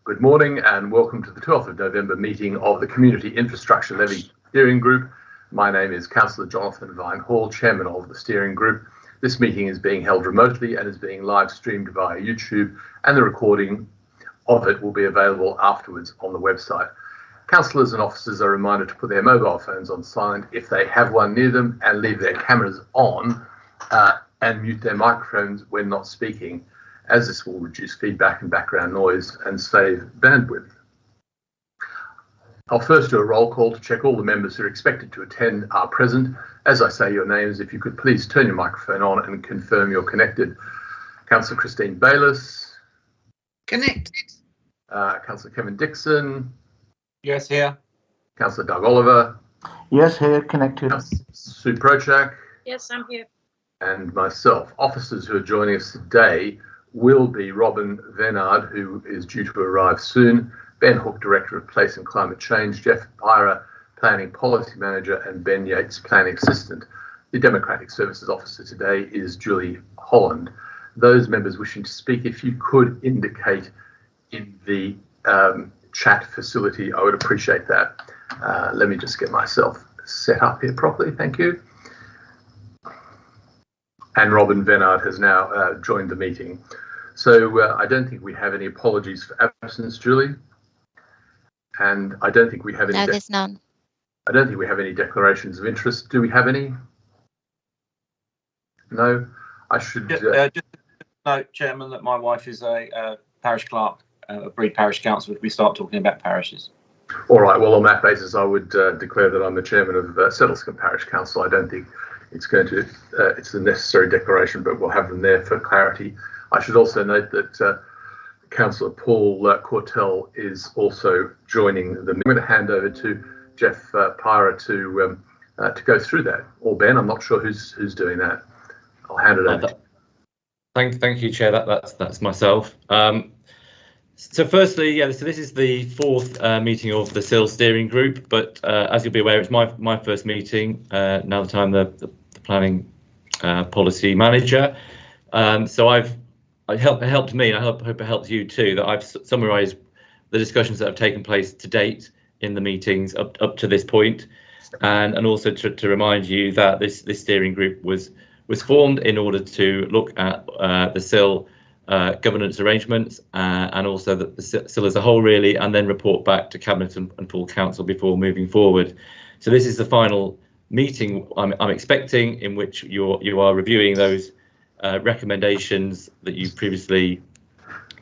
Good morning and welcome to the 12th of November meeting of the Community Infrastructure Levy Steering Group. My name is Councillor Jonathan Vine Hall, Chairman of the Steering Group. This meeting is being held remotely and is being live streamed via YouTube, and the recording of it will be available afterwards on the website. Councillors and officers are reminded to put their mobile phones on silent if they have one near them, and leave their cameras on and mute their microphones when not speaking, as this will reduce feedback and background noise and save bandwidth. I'll first do a roll call to check all the members who are expected to attend are present. As I say your names, if you could please turn your microphone on and confirm you're connected. Councillor Christine Bayliss. Connected. Councillor Kevin Dixon. Yes, here. Councillor Doug Oliver. Yes, here, connected. Councillor Sue Prochak. Yes, I'm here. And myself. Officers who are joining us today will be Robin Venard, who is due to arrive soon, Ben Hook, Director of Place and Climate Change, Jeff Pyra, Planning Policy Manager, and Ben Yates, Planning Assistant. The Democratic Services Officer today is Julie Holland. Those members wishing to speak, if you could indicate in the chat facility, I would appreciate that. Let me just get myself set up here properly, thank you. And Robin Venard has now joined the meeting. So I don't think we have any apologies for absence, Julie. And I don't think we have any. No, there's none. I don't think we have any declarations of interest. Do we have any? No. I should. Just note, Chairman, that my wife is a parish clerk at Breed Parish Council if we start talking about parishes. All right. Well, on that basis, I would declare that I'm the chairman of Settlescombe Parish Council. I don't think it's going to. It's a necessary declaration, but we'll have them there for clarity. I should also note that Councillor Paul Cortell is also joining the meeting. I'm going to hand over to Jeff Pyra to go through that. Or Ben, I'm not sure who's doing that. I'll hand it over. Thank you, Chair. That's myself. So firstly, so this is the fourth meeting of the SIL Steering Group, but as you'll be aware, it's my first meeting now that I'm the Planning Policy Manager. So it helped me, and I hope it helps you too, that I've summarised the discussions that have taken place to date in the meetings up to this point, and also to remind you that this steering group was formed in order to look at the SIL governance arrangements and also the SIL as a whole, really, and then report back to Cabinet and full Council before moving forward. So this is the final meeting I'm expecting, in which you are reviewing those recommendations that you've previously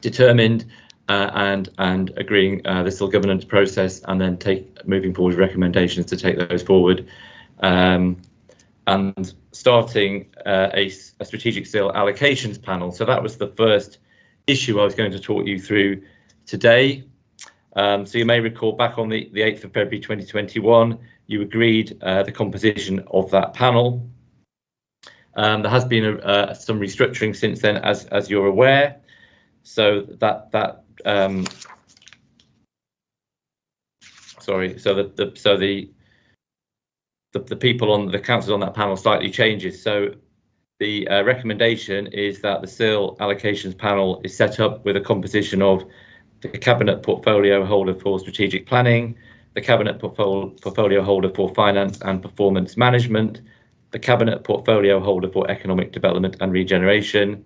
determined and agreeing the SIL governance process, and then moving forward recommendations to take those forward, and starting a strategic SIL allocations panel. So that was the first issue I was going to talk you through today. So you may recall back on the 8th of February 2021, you agreed the composition of that panel. There has been some restructuring since then, as you're aware. So the people on the council on that panel slightly changes. So the recommendation is that the SIL allocations panel is set up with a composition of the Cabinet Portfolio Holder for Strategic Planning, the Cabinet Portfolio Holder for Finance and Performance Management, the Cabinet Portfolio Holder for Economic Development and Regeneration,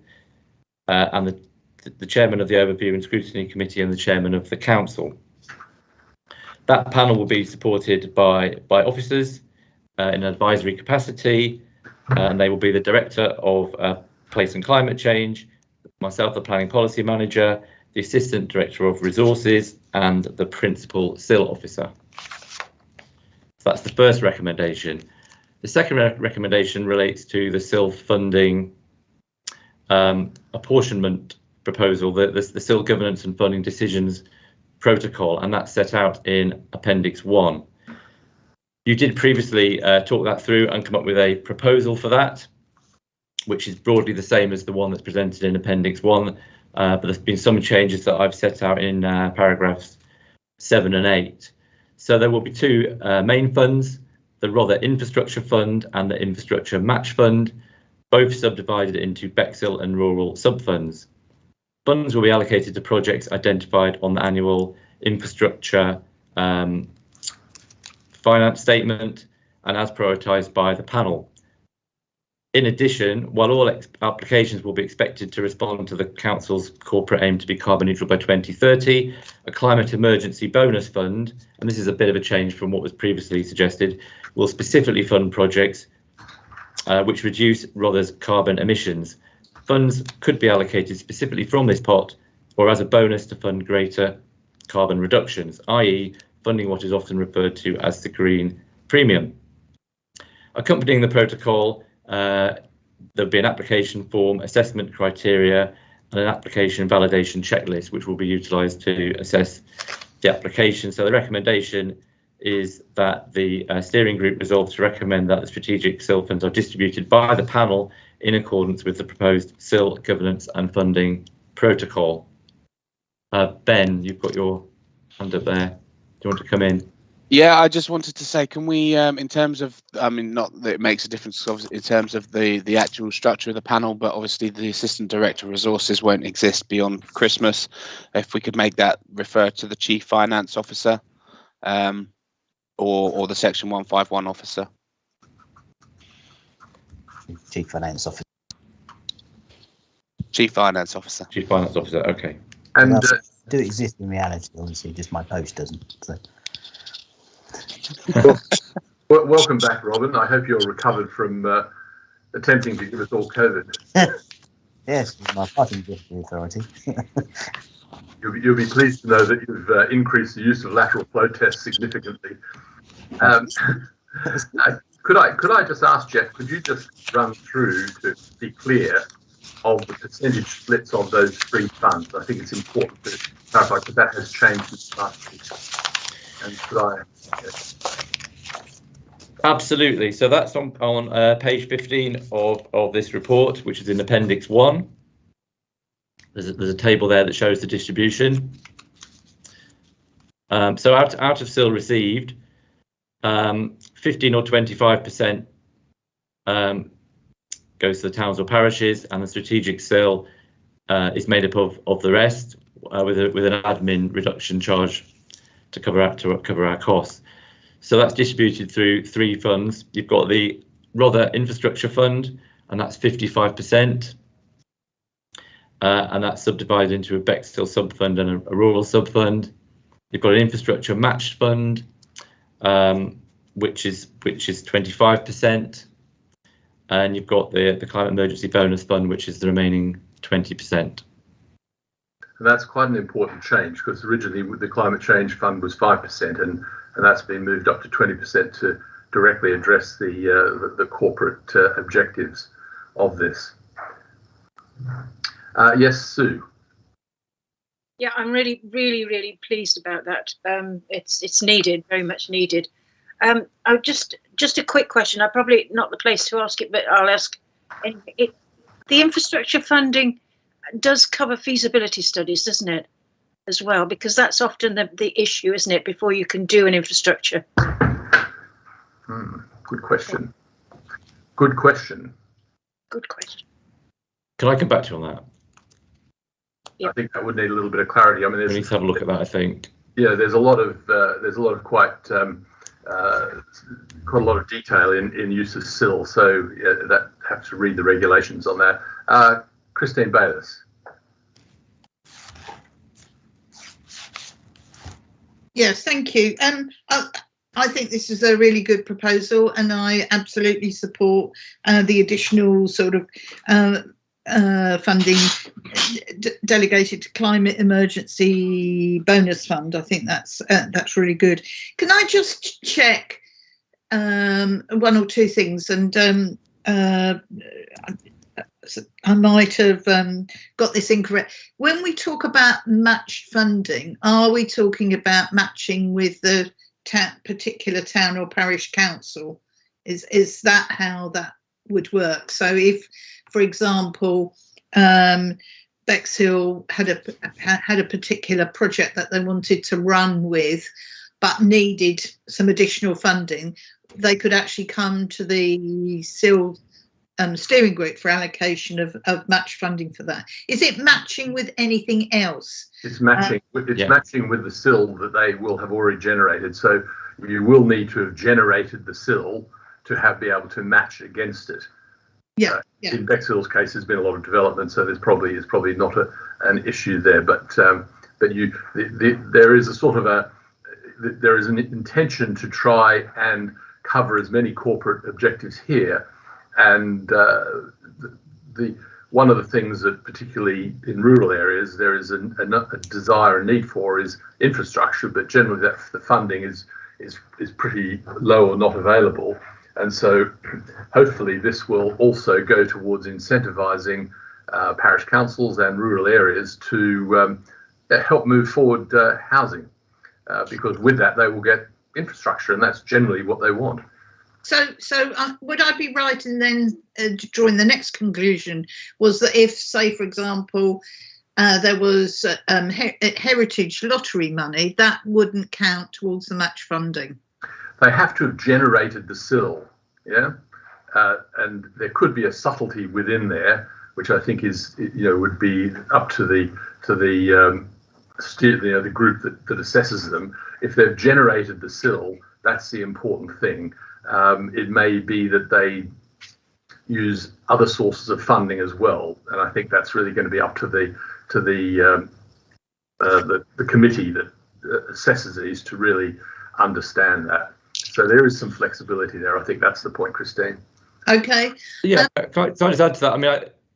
and the Chairman of the Overview and Scrutiny Committee and the Chairman of the Council. That panel will be supported by officers in an advisory capacity, and they will be the Director of Place and Climate Change, myself, the Planning Policy Manager, the Assistant Director of Resources, and the Principal SIL Officer. So that's the first recommendation. The second recommendation relates to the SIL funding apportionment proposal, the SIL governance and funding decisions protocol, and that's set out in Appendix 1. You did previously talk that through and come up with a proposal for that, which is broadly the same as the one that's presented in Appendix 1, but there's been some changes that I've set out in paragraphs 7 and 8. So there will be two main funds, the Rother Infrastructure Fund and the Infrastructure Match Fund, both subdivided into Bexhill and rural subfunds. Funds will be allocated to projects identified on the annual infrastructure finance statement and as prioritised by the panel. In addition, while all applications will be expected to respond to the Council's corporate aim to be carbon neutral by 2030, a climate emergency bonus fund, and this is a bit of a change from what was previously suggested, will specifically fund projects which reduce Rother's carbon emissions. Funds could be allocated specifically from this pot or as a bonus to fund greater carbon reductions, i.e. funding what is often referred to as the green premium. Accompanying the protocol, there'll be an application form, assessment criteria, and an application validation checklist, which will be utilised to assess the application. So the recommendation is that the steering group resolves to recommend that the strategic SIL funds are distributed by the panel in accordance with the proposed SIL governance and funding protocol. Ben, you've got your hand up there. Do you want to come in? Yeah, I just wanted to say, can we, in terms of, I mean, not that it makes a difference in terms of the actual structure of the panel, but obviously the assistant director resources won't exist beyond Christmas. If we could make that refer to the chief finance officer, or the section 151 officer. Chief finance officer. Chief finance officer. Chief finance officer. Okay. And do exist in reality, obviously, just my post doesn't. So. Welcome back, Robin. I hope you're recovered from attempting to give us all COVID. Yes, my parting gift to the authority. You'll be pleased to know that you've increased the use of lateral flow tests significantly. Could I just ask Jeff? Could you just run through to be clear of the percentage splits of those three funds? I think it's important to clarify because that has changed since last week. And could I? Yes. Absolutely. So that's on page 15 of this report, which is in Appendix 1. There's a table there that shows the distribution. So out of SIL received, 15 or 25% goes to the towns or parishes, and the strategic SIL is made up of the rest, with an admin reduction charge to cover our costs. So that's distributed through three funds. You've got the Rother Infrastructure Fund, and that's 55%. And that's subdivided into a Bexhill sub-fund and a rural sub-fund. You've got an infrastructure matched fund, which is 25%. And you've got the climate emergency bonus fund, which is the remaining 20%. And that's quite an important change because originally the climate change fund was 5%, and that's been moved up to 20% to directly address the corporate objectives of this. Yes, Sue. Yeah, I'm really pleased about that. It's needed, very much needed. Just a quick question. I'm probably not the place to ask it, but I'll ask. The infrastructure funding does cover feasibility studies, doesn't it, as well? Because that's often the issue, isn't it, before you can do an infrastructure? Good question. Good question. Good question. Can I come back to you on that? Yeah. I think that would need a little bit of clarity. I mean, We need to have a look at that, I think. Yeah, there's a lot of quite a lot of detail in use of SIL, so yeah, that have to read the regulations on that. Christine Bayliss. Yes, thank you. I think this is a really good proposal, and I absolutely support the additional sort of funding delegated to climate emergency bonus fund. I think that's really good. Can I just check one or two things? And I might have got this incorrect. When we talk about matched funding, are we talking about matching with the particular town or parish council? Is that how that would work? So if, for example, Bexhill had a particular project that they wanted to run with, but needed some additional funding, they could actually come to the SIL steering group for allocation of match funding for that. Is it matching with anything else? It's matching. Matching with the SIL that they will have already generated. So you will need to have generated the SIL to be able to match against it. Yeah. In Bexhill's case, there's been a lot of development, so there's probably not an issue there. But there is a sort of there is an intention to try and cover as many corporate objectives here. And one of the things that, particularly in rural areas, there is a desire and need for is infrastructure, but generally the funding is pretty low or not available. And so hopefully this will also go towards incentivising parish councils and rural areas to help move forward housing, because with that they will get infrastructure, and that's generally what they want. So would I be right in then drawing the next conclusion was that if, say, for example, there was heritage lottery money, that wouldn't count towards the match funding? They have to have generated the SIL, yeah, and there could be a subtlety within there, which I think is, would be up to the group that assesses them. If they've generated the SIL, that's the important thing. It may be that they use other sources of funding as well, and I think that's really going to be up to the committee that assesses these to really understand that. So there is some flexibility there. I think that's the point, Christine. Okay. Yeah, can I just add to that? I mean,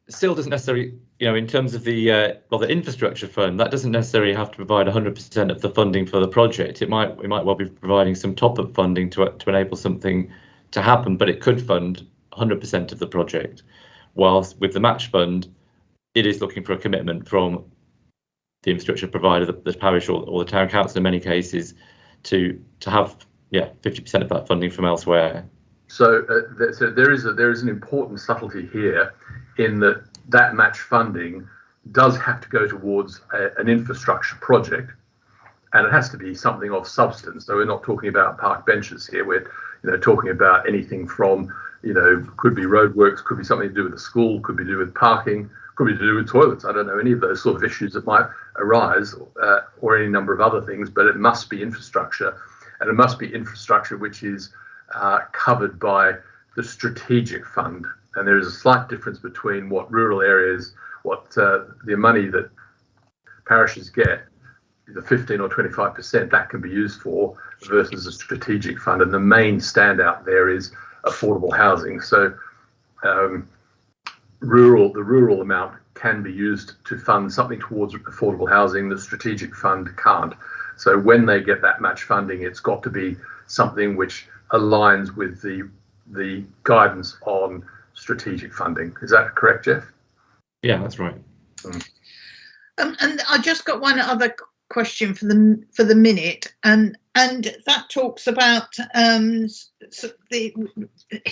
SIL doesn't necessarily, in terms of the infrastructure fund, that doesn't necessarily have to provide 100% of the funding for the project. We might well be providing some top-up funding to enable something to happen, but it could fund 100% of the project. Whilst with the match fund, it is looking for a commitment from the infrastructure provider, the parish or the town council in many cases, to have 50% of that funding from elsewhere. So there is an important subtlety here, in that match funding does have to go towards an infrastructure project, and it has to be something of substance. So we're not talking about park benches here. We're talking about anything from could be roadworks, could be something to do with the school, could be to do with parking, could be to do with toilets. I don't know, any of those sort of issues that might arise, or any number of other things. But it must be infrastructure, and it must be infrastructure which is covered by the strategic fund. And there is a slight difference between what rural areas, the money that parishes get, the 15 or 25% that can be used for, versus a strategic fund. And the main standout there is affordable housing. So the rural amount can be used to fund something towards affordable housing. The strategic fund can't. So when they get that match funding, it's got to be something which aligns with the guidance on strategic funding. Is that correct, Jeff? Yeah, that's right. And I just got one other question for the minute, and that talks about the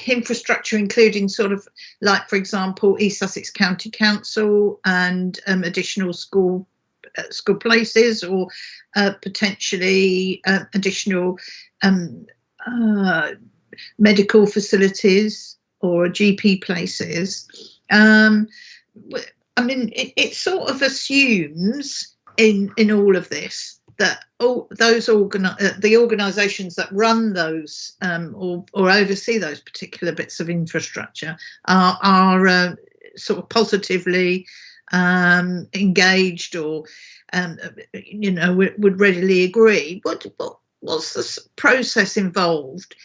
infrastructure, including sort of like, for example, East Sussex County Council and additional school places, or potentially additional medical facilities or GP places. I mean, it sort of assumes in all of this that all those the organisations that run those or oversee those particular bits of infrastructure are sort of positively engaged, or would readily agree. What's the process involved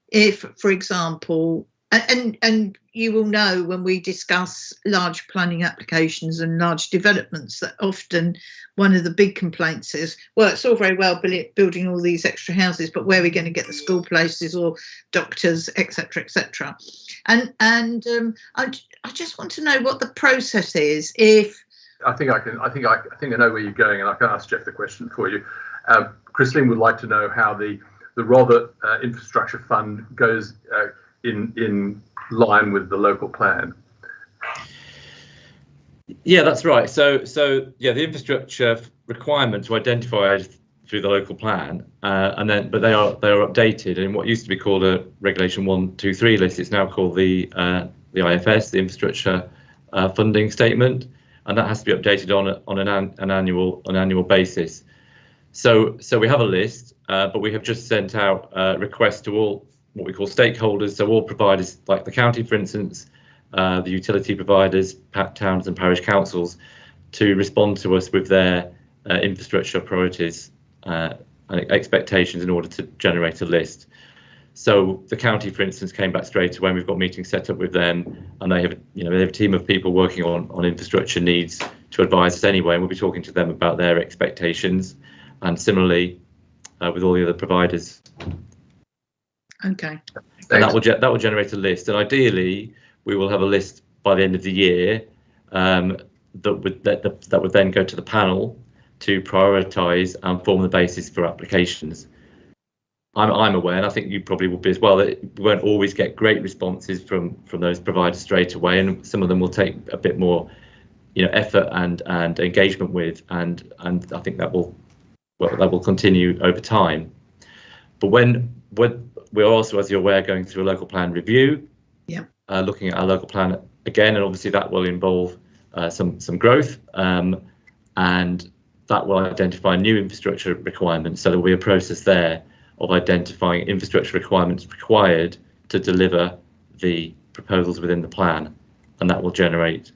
if, for example, and you will know when we discuss large planning applications and large developments that often one of the big complaints is, well, it's all very well building all these extra houses, but where are we going to get the school places or doctors, etc., etc. And I just want to know what the process is. If I think I know where you're going, and I can ask Jeff the question for you. Christine would like to know how the Robert Infrastructure Fund goes in line with the local plan. Yeah, that's right. So yeah, the infrastructure requirements were identified through the local plan, but they are updated. And what used to be called a Regulation 123 list, it's now called the the IFS, the infrastructure funding statement, and that has to be updated on an annual basis. So we have a list, but we have just sent out requests to all what we call stakeholders, so all providers like the county, for instance, the utility providers, towns and parish councils, to respond to us with their infrastructure priorities and expectations in order to generate a list. So the county, for instance, came back straight away. We've got meetings set up with them, and they have a team of people working on infrastructure needs to advise us anyway, and we'll be talking to them about their expectations, and similarly with all the other providers. Okay. And that will generate a list, and ideally we will have a list by the end of the year that would then go to the panel to prioritise and form the basis for applications. I'm aware, and I think you probably will be as well, that we won't always get great responses from those providers straight away, and some of them will take a bit more, effort and engagement with, and I think that will continue over time. But when we're also, as you're aware, going through a local plan review, looking at our local plan again, and obviously that will involve some growth, and that will identify new infrastructure requirements. So there will be a process there of identifying infrastructure requirements required to deliver the proposals within the plan, and that will generate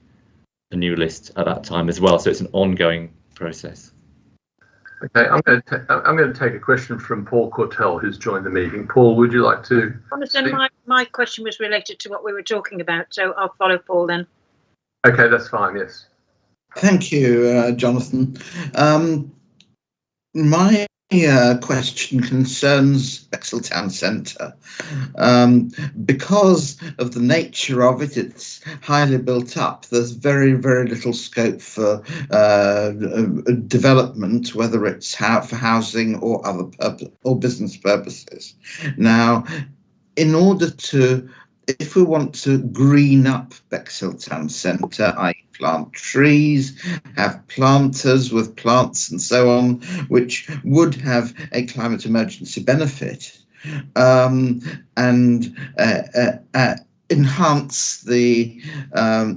a new list at that time as well. So it's an ongoing process. Okay, I'm going to take a question from Paul Cortell, who's joined the meeting. Paul, would you like to? My question was related to what we were talking about, so I'll follow Paul then. Okay, that's fine. Yes. Thank you, Jonathan. My question concerns Bexhill Town Centre. Because of the nature of it, it's highly built up. There's very, very little scope for development, whether it's for housing or other business purposes. Now, in order to, if we want to green up Bexhill Town Centre, i.e. plant trees, have planters with plants and so on, which would have a climate emergency benefit, and enhance the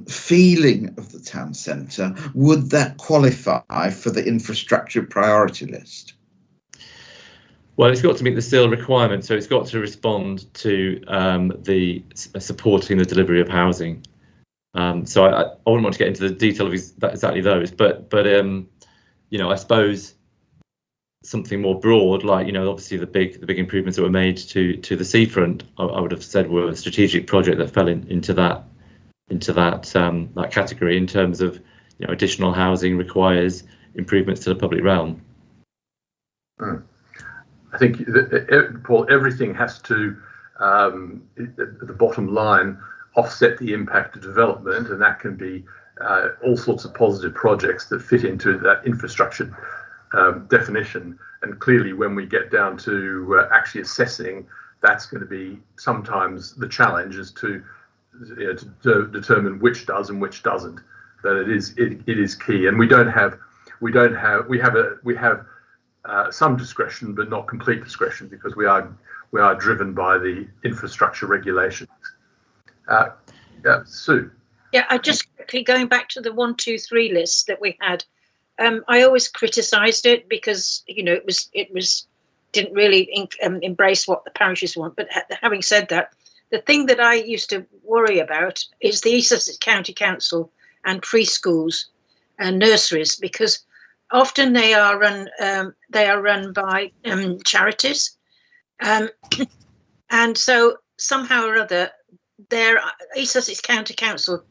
feeling of the town centre, would that qualify for the infrastructure priority list? Well, it's got to meet the SIL requirement, so it's got to respond to the supporting the delivery of housing. So I wouldn't want to get into the detail of exactly those, but I suppose something more broad, like obviously the big improvements that were made to the seafront, I would have said were a strategic project that fell into that category in terms of additional housing requires improvements to the public realm. I think, Paul, everything has to, at the bottom line, offset the impact of development, and that can be all sorts of positive projects that fit into that infrastructure definition. And clearly, when we get down to actually assessing, that's going to be sometimes the challenge, is to determine which does and which doesn't. But it is key, and we have some discretion, but not complete discretion, because we are driven by the infrastructure regulations. Sue. Yeah, I just quickly going back to the 1, 2, 3 list that we had. I always criticised it because it was didn't really embrace what the parishes want. But having said that, the thing that I used to worry about is the East Sussex County Council and preschools and nurseries, because often they are run by charities, and so somehow or other, their East Sussex County Council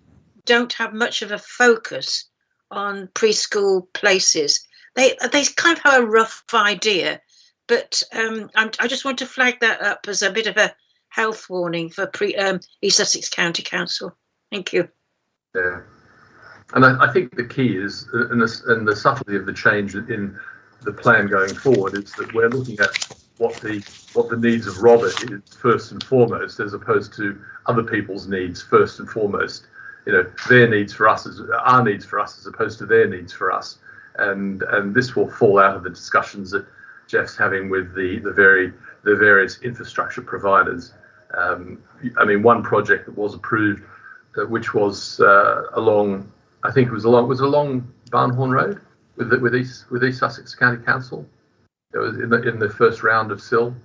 don't have much of a focus on preschool places. They kind of have a rough idea, but I just want to flag that up as a bit of a health warning for East Sussex County Council. Thank you. Yeah. And I think the key is, and the subtlety of the change in the plan going forward, is that we're looking at what the needs of Robert is first and foremost, as opposed to other people's needs first and foremost. Their needs for us as our needs for us, as opposed to their needs for us. And this will fall out of the discussions that Jeff's having with the various infrastructure providers. One project that was approved which was along, I think it was along Barnhorn Road with East Sussex County Council. It was in the first round of SIL.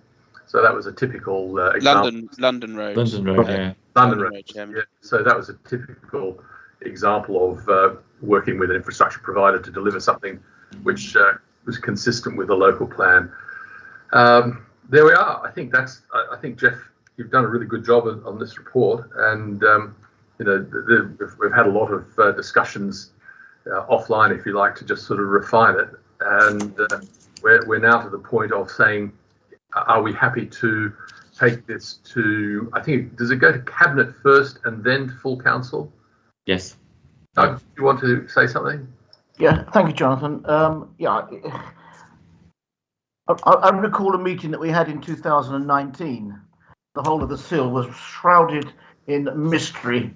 So that was a typical example. London Road. London Road, yeah. London Road, yeah. So that was a typical example of working with an infrastructure provider to deliver something which was consistent with the local plan. There we are. I think Jeff, you've done a really good job on this report, and we've had a lot of discussions offline, if you like, to just sort of refine it. And we're now to the point of saying, are we happy to take this to, I think, does it go to Cabinet first and then to full council? Yes. Do you want to say something? Yeah, thank you, Jonathan. I recall a meeting that we had in 2019. The whole of the SIL was shrouded in mystery,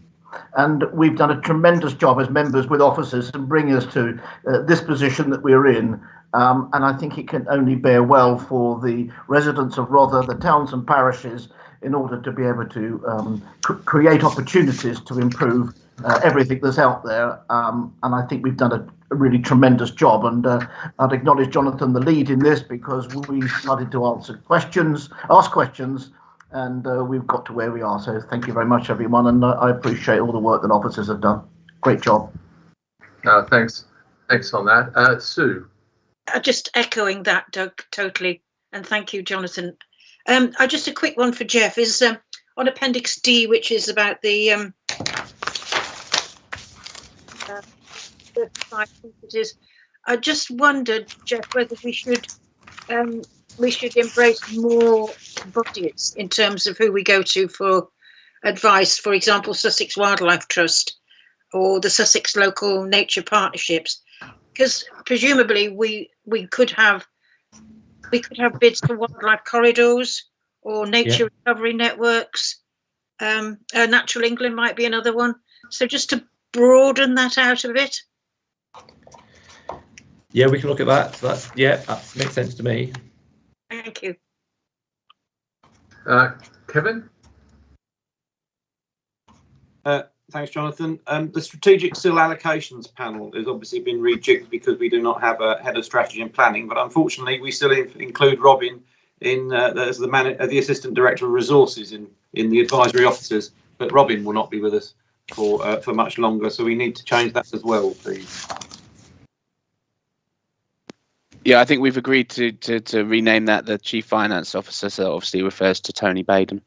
and we've done a tremendous job as members with officers to bring us to this position that we're in. And I think it can only bear well for the residents of Rother, the towns and parishes, in order to be able to create opportunities to improve everything that's out there. And I think we've done a really tremendous job. And I'd acknowledge Jonathan the lead in this, because we started to ask questions, and we've got to where we are. So thank you very much, everyone. And I appreciate all the work that officers have done. Great job. Thanks on that. Sue. Just echoing that, Doug, totally. And thank you, Jonathan. Just a quick one for Jeff is on Appendix D, which is about the I just wondered, Jeff, whether we should embrace more bodies in terms of who we go to for advice. For example, Sussex Wildlife Trust or the Sussex Local Nature Partnerships, because presumably we could have bids for wildlife corridors or nature recovery networks. Natural England might be another one. So just to broaden that out a bit. Yeah, we can look at that. That makes sense to me. Thank you. Kevin? Thanks, Jonathan. The strategic SIL allocations panel has obviously been rejigged because we do not have a head of strategy and planning, but unfortunately we still include Robin in as the assistant director of resources in the advisory officers, but Robin will not be with us for much longer, so we need to change that as well, please. Yeah, I think we've agreed to rename that the Chief Finance Officer, so that obviously refers to Tony Baden.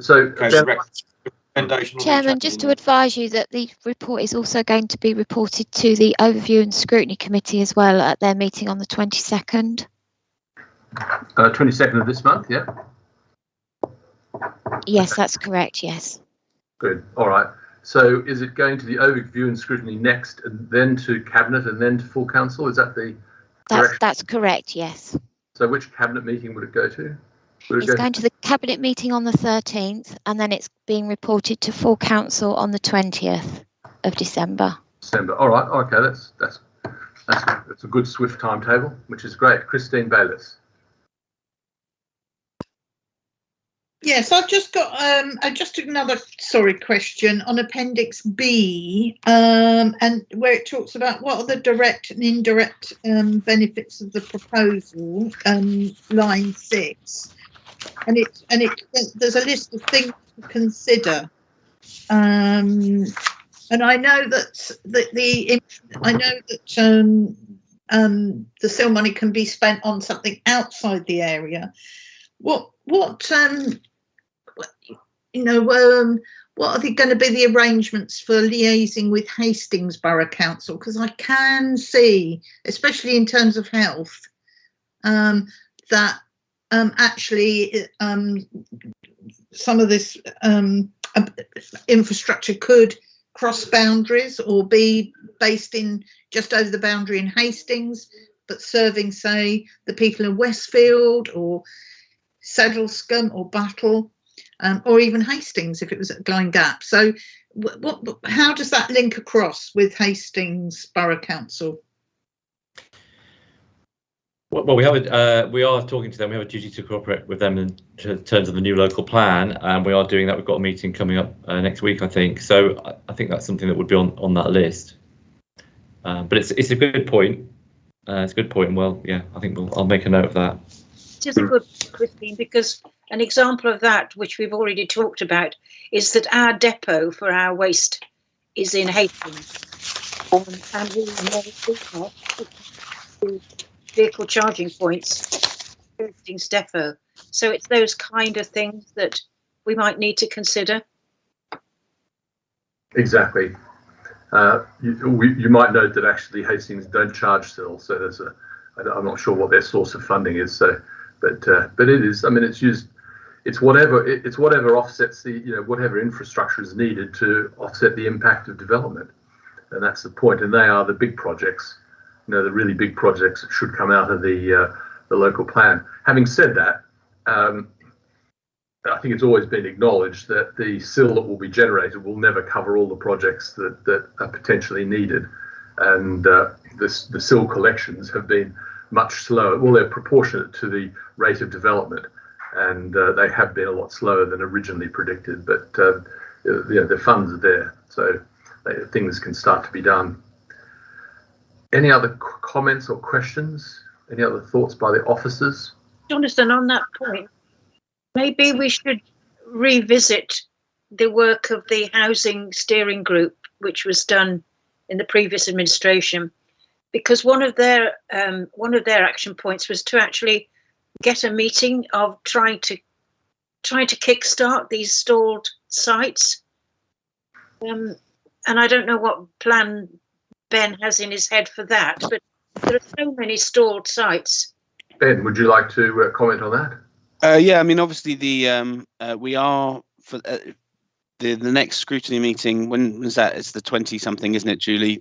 So, Chairman, just to advise you that the report is also going to be reported to the Overview and Scrutiny Committee as well at their meeting on the 22nd. 22nd of this month, yeah? Yes, that's correct, yes. Good, all right. So is it going to the Overview and Scrutiny next, and then to Cabinet, and then to full council? Is that the direction? That's correct, yes. So which Cabinet meeting would it go to? It's going to the Cabinet meeting on the 13th, and then it's being reported to full council on the 20th of December. All right. Okay, that's a good swift timetable, which is great. Christine Bayliss. Yes, I've just got just another question on Appendix B, and where it talks about what are the direct and indirect benefits of the proposal, line 6, and there's a list of things to consider, and I know that the SIL money can be spent on something outside the area. What are they going to be the arrangements for liaising with Hastings Borough Council? Because I can see, especially in terms of health, that actually some of this infrastructure could cross boundaries or be based in just over the boundary in Hastings, but serving, say, the people in Westfield or Saddlescombe or Battle. Or even Hastings if it was at Glyn Gap. So how does that link across with Hastings Borough Council? Well, we are talking to them. We have a duty to cooperate with them in terms of the new local plan, and we are doing that. We've got a meeting coming up next week, I think. So I think that's something that would be on that list. But it's a good point. It's a good point. And well, yeah, I think I'll make a note of that. It is a good, Christine, because an example of that, which we've already talked about, is that our depot for our waste is in Hastings, and we know vehicle charging points Hastings depot. So it's those kind of things that we might need to consider. Exactly. You might note that actually Hastings don't charge still, so there's I'm not sure what their source of funding is. So, but it is. I mean, it's used. It's whatever offsets the whatever infrastructure is needed to offset the impact of development, and that's the point. And they are the big projects, the really big projects that should come out of the local plan. Having said that, I think it's always been acknowledged that the SIL that will be generated will never cover all the projects that are potentially needed, and the SIL collections have been much slower. Well, they're proportionate to the rate of development, and they have been a lot slower than originally predicted. But the funds are there, so things can start to be done. Any other comments or questions? Any other thoughts by the officers? Jonathan, on that point, maybe we should revisit the work of the housing steering group, which was done in the previous administration, because one of their action points was to actually get a meeting of trying to kickstart these stalled sites. And I don't know what plan Ben has in his head for that, but there are so many stalled sites. Ben, would you like to comment on that? Yeah, I mean, obviously we are for the next scrutiny meeting. When was that? It's the 20-something, isn't it, Julie?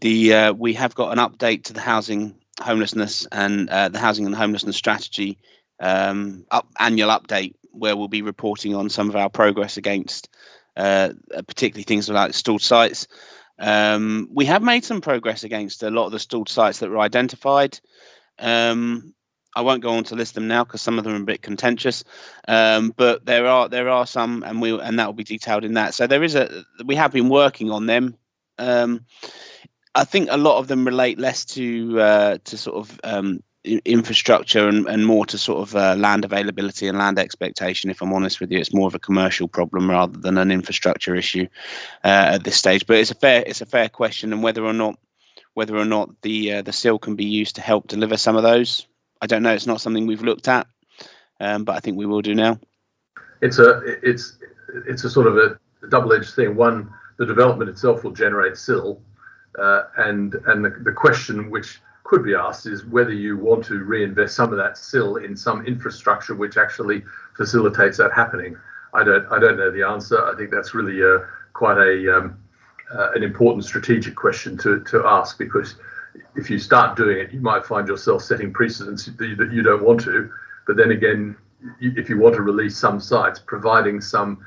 We have got an update to the housing, homelessness, and the housing and homelessness strategy annual update, where we'll be reporting on some of our progress against particularly things like stalled sites. We have made some progress against a lot of the stalled sites that were identified. I won't go on to list them now because some of them are a bit contentious, but there are some, and that will be detailed in that. So we have been working on them. I think a lot of them relate less to sort of infrastructure and more to sort of land availability and land expectation. If I'm honest with you, it's more of a commercial problem rather than an infrastructure issue at this stage. But it's a fair question, and whether or not the SIL can be used to help deliver some of those, I don't know. It's not something we've looked at, but I think we will do now. It's a sort of a double-edged thing. One, the development itself will generate SIL, and the question which could be asked is whether you want to reinvest some of that SIL in some infrastructure which actually facilitates that happening. I don't know the answer. I think that's really quite an important strategic question to ask, because if you start doing it, you might find yourself setting precedents that you don't want to. But then again, if you want to release some sites, providing some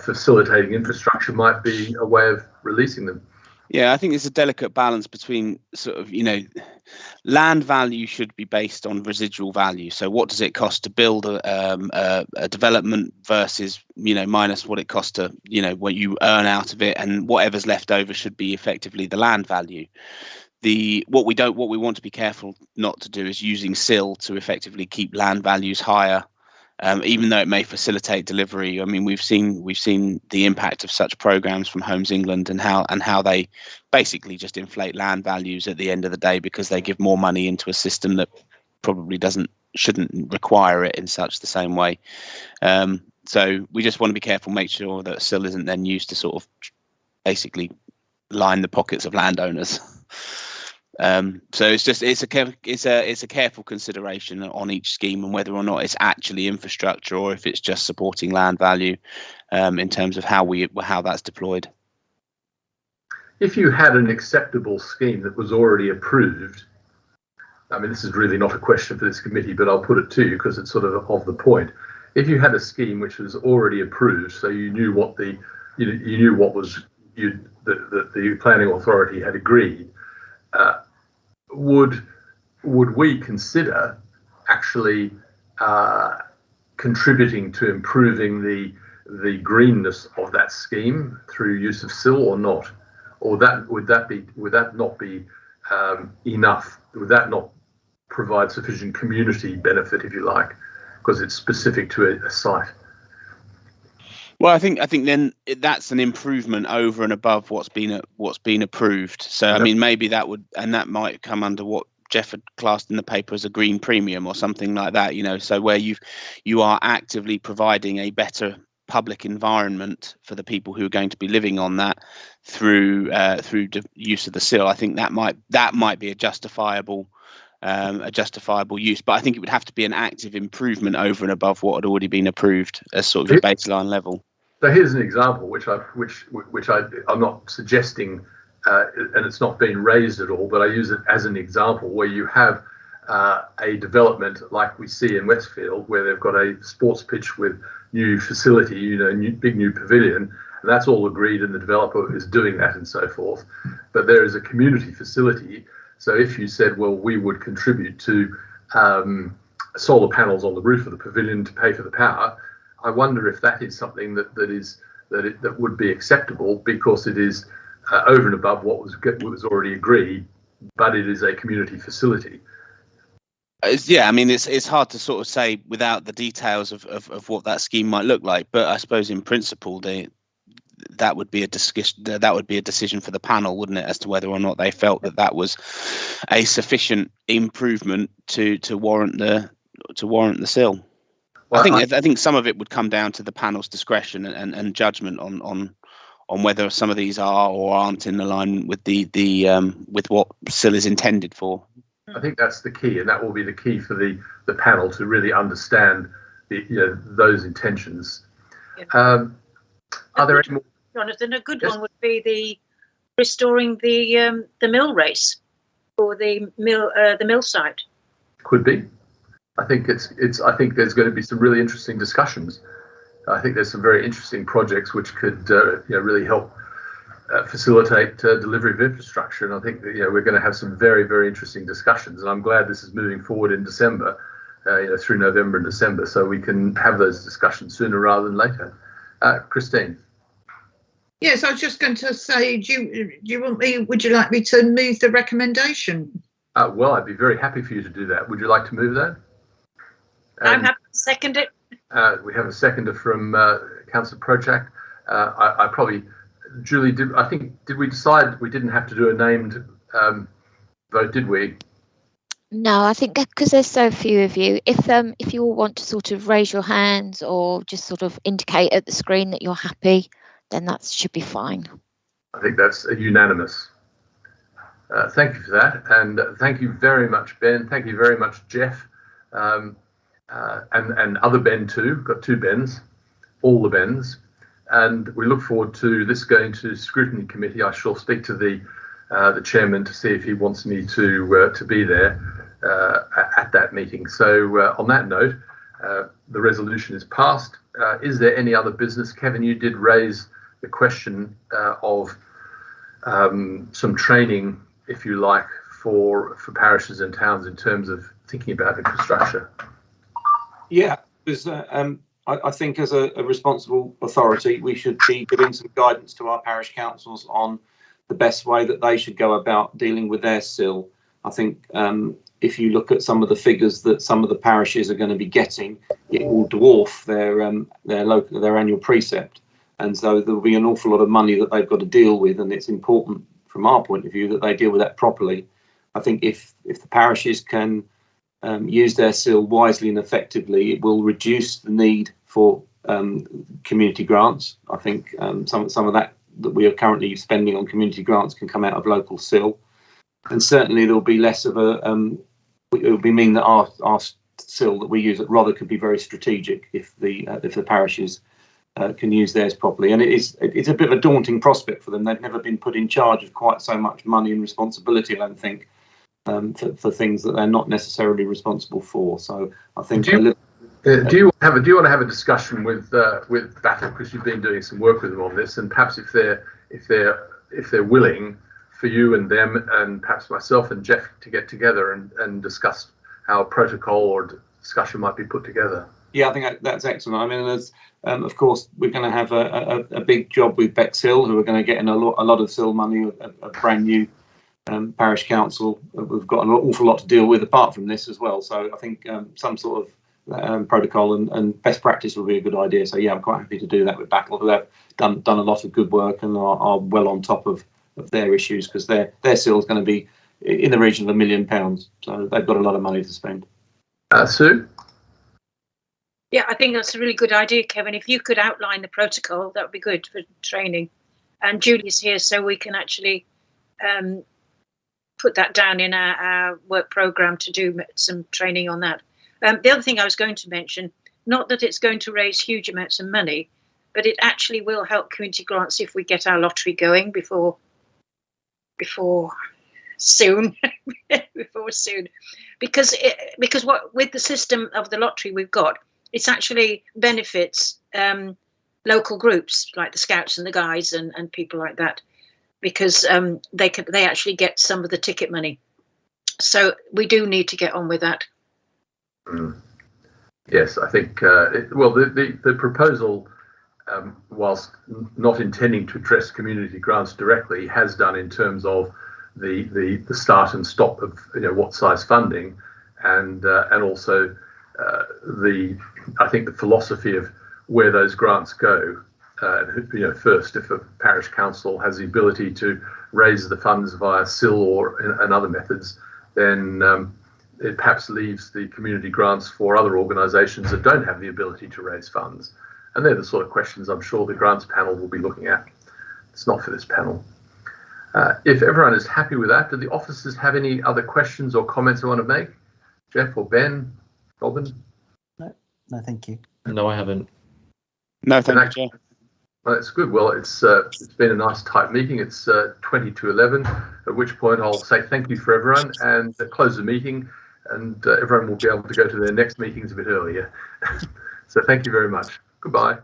facilitating infrastructure might be a way of releasing them. Yeah, I think it's a delicate balance between sort of, land value should be based on residual value. So what does it cost to build a development versus, minus what it costs to, what you earn out of it, and whatever's left over should be effectively the land value. What we want to be careful not to do is using SIL to effectively keep land values higher, even though it may facilitate delivery. I mean, we've seen the impact of such programs from Homes England and how they basically just inflate land values at the end of the day because they give more money into a system that probably shouldn't require it in such the same way. So we just want to be careful, make sure that SIL isn't then used to sort of basically line the pockets of landowners. So it's a careful consideration on each scheme and whether or not it's actually infrastructure or if it's just supporting land value in terms of how that's deployed. If you had an acceptable scheme that was already approved, I mean, this is really not a question for this committee, but I'll put it to you because it's sort of the point. If you had a scheme which was already approved, so you knew what the planning authority had agreed, would would we consider actually contributing to improving the greenness of that scheme through use of sill or not? Or would that not be enough? Would that not provide sufficient community benefit, if you like, because it's specific to a site? Well, I think then that's an improvement over and above what's been approved. So I mean, maybe that might come under what Jeff had classed in the paper as a green premium or something like that. So where you are actively providing a better public environment for the people who are going to be living on that through the use of the sill. I think that might be a justifiable use, but I think it would have to be an active improvement over and above what had already been approved as sort of a baseline level. So here's an example which I'm not suggesting, and it's not been raised at all, but I use it as an example where you have a development like we see in Westfield, where they've got a sports pitch with new facility, big new pavilion, and that's all agreed, and the developer is doing that and so forth. But there is a community facility. So if you said, well, we would contribute to solar panels on the roof of the pavilion to pay for the power, I wonder if that is something that would be acceptable, because it is over and above what was already agreed, but it is a community facility. Yeah, I mean, it's hard to sort of say without the details of what that scheme might look like. But I suppose in principle, that would be a decision for the panel, wouldn't it, as to whether or not they felt that was a sufficient improvement to warrant the sill. Well, I think some of it would come down to the panel's discretion and judgment on whether some of these are or aren't in alignment with with what sill is intended for. I think that's the key, and that will be the key for the panel to really understand those intentions. Yeah. Are there any more? Jonathan, a good one would be the restoring the mill race or the mill site. Could be. I think I think there's going to be some really interesting discussions. I think there's some very interesting projects which could really help facilitate delivery of infrastructure, and I think that we're going to have some very, very interesting discussions. And I'm glad this is moving forward in December, through November and December, so we can have those discussions sooner rather than later. Christine. Yes, I was just going to say, would you like me to move the recommendation? Well, I'd be very happy for you to do that. Would you like to move that? I'm happy to second it. We have a seconder from Councillor Prochak. I probably, Julie, did we decide we didn't have to do a named vote, did we? No, I think because there's so few of you, if you all want to sort of raise your hands or just sort of indicate at the screen that you're happy, then that should be fine. I think that's unanimous. Thank you for that, and thank you very much, Ben. Thank you very much, Jeff, and other Ben too. Got two Bens, all the Bens, and we look forward to this going to scrutiny committee. I shall speak to the chairman to see if he wants me to be there at that meeting. So on that note, the resolution is passed. Is there any other business? Kevin, you did raise the question of some training, if you like, for parishes and towns in terms of thinking about infrastructure. Yeah, because I think as a responsible authority, we should be giving some guidance to our parish councils on the best way that they should go about dealing with their sill. I think if you look at some of the figures that some of the parishes are going to be getting, it will dwarf their annual precept. And so there will be an awful lot of money that they've got to deal with, and it's important from our point of view that they deal with that properly. I think if the parishes can use their sill wisely and effectively, it will reduce the need for community grants. I think some of that we are currently spending on community grants can come out of local sill, and certainly there will be less of a. It will mean that our sill that we use at Rother could be very strategic if the parishes can use theirs properly. And it's a bit of a daunting prospect for them. They've never been put in charge of quite so much money and responsibility, I don't think, for things that they're not necessarily responsible for. So I think. Do you want to have a discussion with Battle, because you've been doing some work with them on this, and perhaps if they're willing for you and them and perhaps myself and Jeff to get together and discuss how a protocol or discussion might be put together. Yeah, I think that's excellent. I mean, there's, of course, we're going to have a big job with Bexhill, who are going to get in a lot of SIL money, a brand new parish council. We've got an awful lot to deal with apart from this as well. So I think some sort of protocol and best practice will be a good idea. So yeah, I'm quite happy to do that with Battle, who have done a lot of good work and are well on top of their issues, because their SIL is going to be in the region of £1 million. So they've got a lot of money to spend. Sue? Yeah, I think that's a really good idea, Kevin. If you could outline the protocol, that would be good for training. And Julie's here, so we can actually put that down in our work programme to do some training on that. The other thing I was going to mention, not that it's going to raise huge amounts of money, but it actually will help community grants if we get our lottery going before soon. Because what with the system of the lottery we've got, it's actually benefits local groups like the Scouts and the Guides and people like that, because they actually get some of the ticket money. So we do need to get on with that. Yes, I think the proposal, whilst not intending to address community grants directly, has done in terms of the start and stop of what size funding, and also I think the philosophy of where those grants go. First, if a parish council has the ability to raise the funds via SIL or in other methods, then it perhaps leaves the community grants for other organisations that don't have the ability to raise funds. And they're the sort of questions I'm sure the grants panel will be looking at. It's not for this panel. If everyone is happy with that, do the officers have any other questions or comments they want to make? Jeff or Ben? Robin? No, thank you. No, I haven't. No, thank you, Chair. Well, that's good. Well, it's been a nice tight meeting. It's 20 to 11, at which point I'll say thank you for everyone and close the meeting, and everyone will be able to go to their next meetings a bit earlier. So thank you very much. Goodbye.